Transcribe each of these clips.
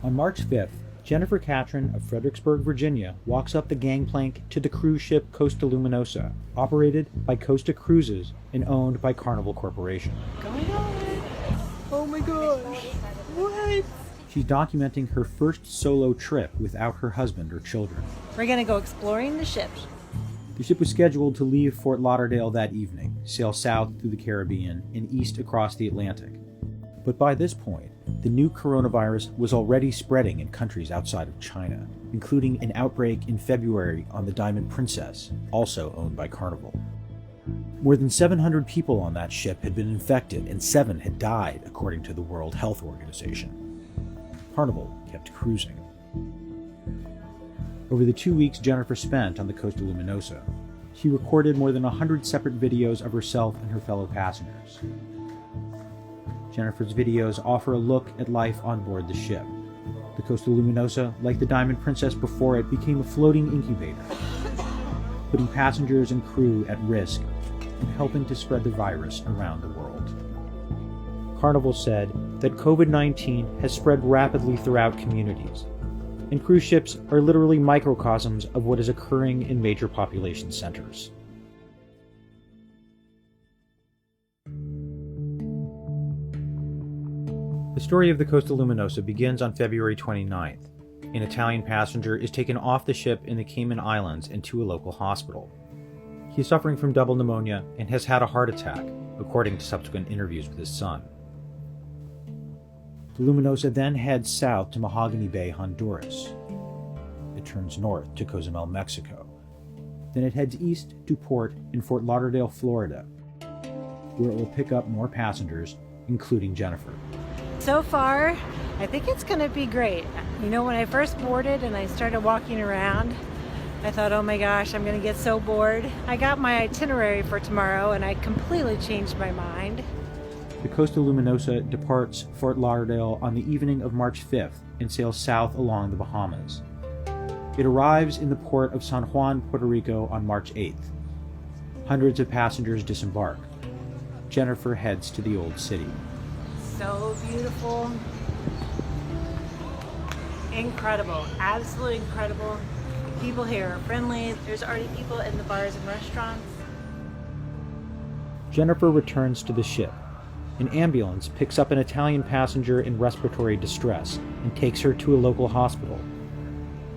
On March 5th, Jennifer Catron of Fredericksburg, Virginia, walks up the gangplank to the cruise ship Costa Luminosa, operated by Costa Cruises and owned by Carnival Corporation. Going on! Oh my gosh! What? She's documenting her first solo trip without her husband or children. We're gonna go exploring the ship. The ship was scheduled to leave Fort Lauderdale that evening, sail south through the Caribbean, and east across the Atlantic. But by this point, the new coronavirus was already spreading in countries outside of China, including an outbreak in February on the Diamond Princess, also owned by Carnival. More than 700 people on that ship had been infected, and 7 had died, according to the World Health Organization. Carnival kept cruising. Over the 2 weeks Jennifer spent on the Costa Luminosa, she recorded more than 100 separate videos of herself and her fellow passengers. Jennifer's videos offer a look at life on board the ship. The Costa Luminosa, like the Diamond Princess before it, became a floating incubator, putting passengers and crew at risk and helping to spread the virus around the world. Carnival said that COVID-19 has spread rapidly throughout communities, and cruise ships are literally microcosms of what is occurring in major population centers. The story of the Costa Luminosa begins on February 29th. An Italian passenger is taken off the ship in the Cayman Islands and to a local hospital. He is suffering from double pneumonia and has had a heart attack, according to subsequent interviews with his son. The Luminosa then heads south to Mahogany Bay, Honduras. It turns north to Cozumel, Mexico. Then it heads east to port in Fort Lauderdale, Florida, where it will pick up more passengers, including Jennifer. So far, I think it's going to be great. You know, when I first boarded and I started walking around, I thought, oh my gosh, I'm going to get so bored. I got my itinerary for tomorrow and I completely changed my mind. The Costa Luminosa departs Fort Lauderdale on the evening of March 5th and sails south along the Bahamas. It arrives in the port of San Juan, Puerto Rico on March 8th. Hundreds of passengers disembark. Jennifer heads to the Old City. So beautiful. Incredible. Absolutely incredible. People here are friendly. There's already people in the bars and restaurants. Jennifer returns to the ship. An ambulance picks up an Italian passenger in respiratory distress and takes her to a local hospital.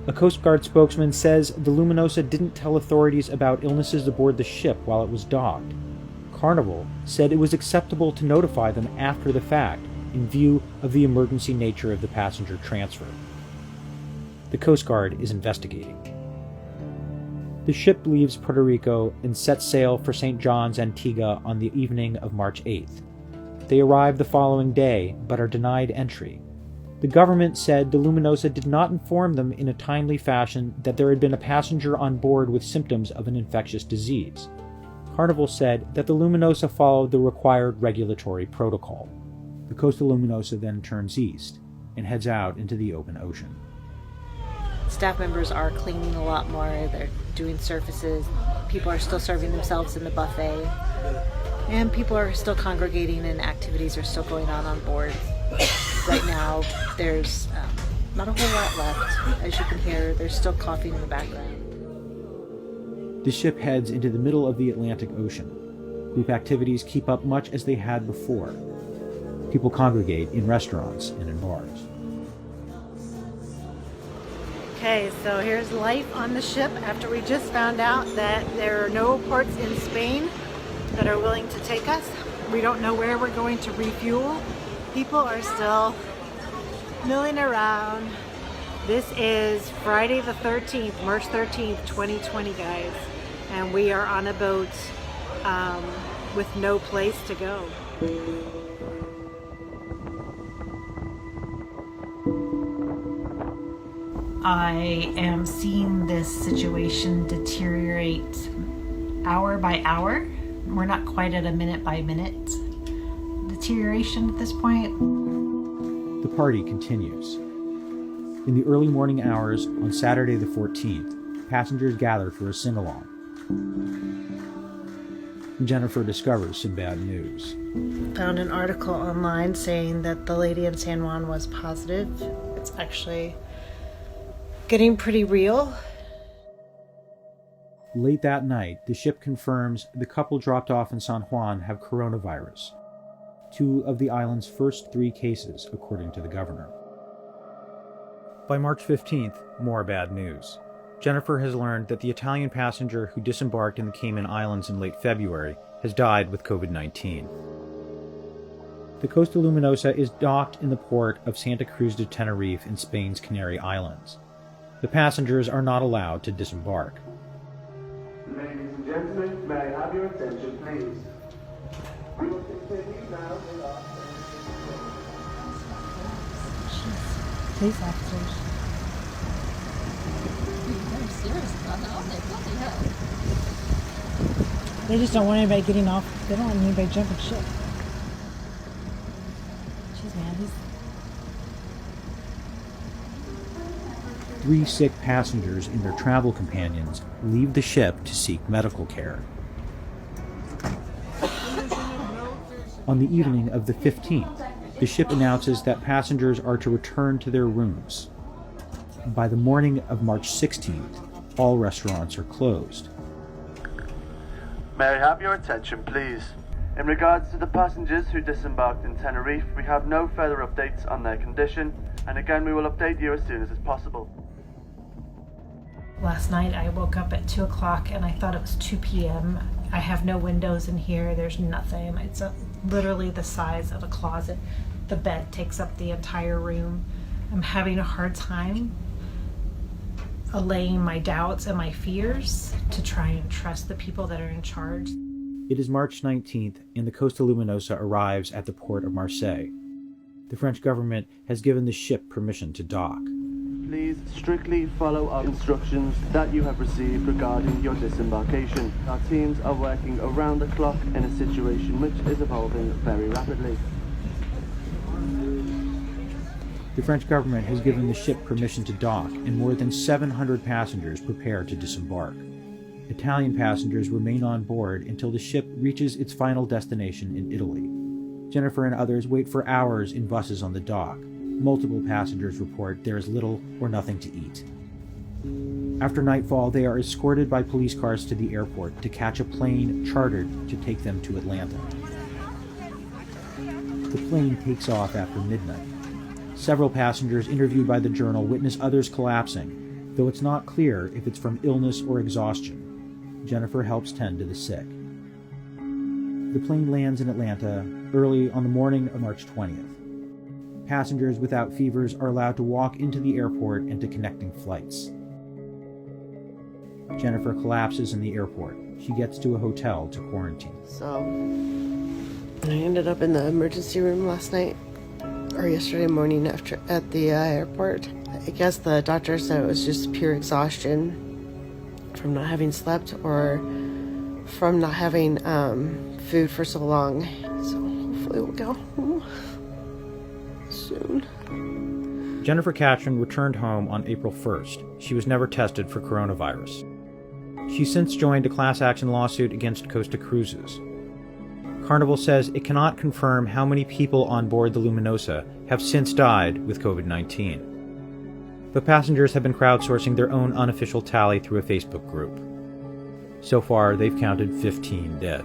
A Coast Guard spokesman says the Luminosa didn't tell authorities about illnesses aboard the ship while it was docked. Carnival said it was acceptable to notify them after the fact, in view of the emergency nature of the passenger transfer. The Coast Guard is investigating. The ship leaves Puerto Rico and sets sail for St. John's, Antigua on the evening of March 8th. They arrive the following day, but are denied entry. The government said the Luminosa did not inform them in a timely fashion that there had been a passenger on board with symptoms of an infectious disease. Carnival said that the Luminosa followed the required regulatory protocol. The Costa Luminosa then turns east and heads out into the open ocean. Staff members are cleaning a lot more. They're doing surfaces. People are still serving themselves in the buffet. And people are still congregating and activities are still going on board. Right now, there's not a whole lot left. As you can hear, there's still coughing in the background. The ship heads into the middle of the Atlantic Ocean. Group activities keep up much as they had before. People congregate in restaurants and in bars. Okay, so here's life on the ship after we just found out that there are no ports in Spain that are willing to take us. We don't know where we're going to refuel. People are still milling around. This is Friday the 13th, March 13th, 2020, guys. And we are on a boat with no place to go. I am seeing this situation deteriorate hour by hour. We're not quite at a minute by minute deterioration at this point. The party continues. In the early morning hours on Saturday the 14th, passengers gather for a sing-along. Jennifer discovers some bad news. Found an article online saying that the lady in San Juan was positive it's actually getting pretty real. Late that night, the ship confirms the couple dropped off in San Juan have coronavirus, 2 of the island's first 3 cases, according to the governor. By March 15th, more bad news. Jennifer has learned that the Italian passenger who disembarked in the Cayman Islands in late February has died with COVID-19. The Costa Luminosa is docked in the port of Santa Cruz de Tenerife in Spain's Canary Islands. The passengers are not allowed to disembark. Ladies and gentlemen, may I have your attention, please? We will continue now with our... Police officers. They're serious about that, aren't they? Bloody hell. They just don't want anybody getting off. They don't want anybody jumping ship. Jeez, man, these... 3 sick passengers and their travel companions leave the ship to seek medical care. On the evening of the 15th, the ship announces that passengers are to return to their rooms. By the morning of March 16th, all restaurants are closed. May I have your attention, please? In regards to the passengers who disembarked in Tenerife, we have no further updates on their condition, and again we will update you as soon as is possible. Last night I woke up at 2 o'clock and I thought it was 2 p.m. I have no windows in here. There's nothing. It's literally the size of a closet. The bed takes up the entire room. I'm having a hard time allaying my doubts and my fears to try and trust the people that are in charge. It is March 19th, and the Costa Luminosa arrives at the port of Marseille. The French government has given the ship permission to dock. Please strictly follow our instructions that you have received regarding your disembarkation. Our teams are working around the clock in a situation which is evolving very rapidly. The French government has given the ship permission to dock, and more than 700 passengers prepare to disembark. Italian passengers remain on board until the ship reaches its final destination in Italy. Jennifer and others wait for hours in buses on the dock. Multiple passengers report there is little or nothing to eat. After nightfall, they are escorted by police cars to the airport to catch a plane chartered to take them to Atlanta. The plane takes off after midnight. Several passengers interviewed by the Journal witness others collapsing, though it's not clear if it's from illness or exhaustion. Jennifer helps tend to the sick. The plane lands in Atlanta early on the morning of March 20th. Passengers without fevers are allowed to walk into the airport and to connecting flights. Jennifer collapses in the airport. She gets to a hotel to quarantine. So, I ended up in the emergency room last night, or yesterday morning after at the airport. I guess the doctor said it was just pure exhaustion from not having slept or from not having food for so long. So hopefully we'll go home soon. Jennifer Catron returned home on April 1st. She was never tested for coronavirus. She's since joined a class action lawsuit against Costa Cruises. Carnival says it cannot confirm how many people on board the Luminosa have since died with COVID-19. But passengers have been crowdsourcing their own unofficial tally through a Facebook group. So far, they've counted 15 dead.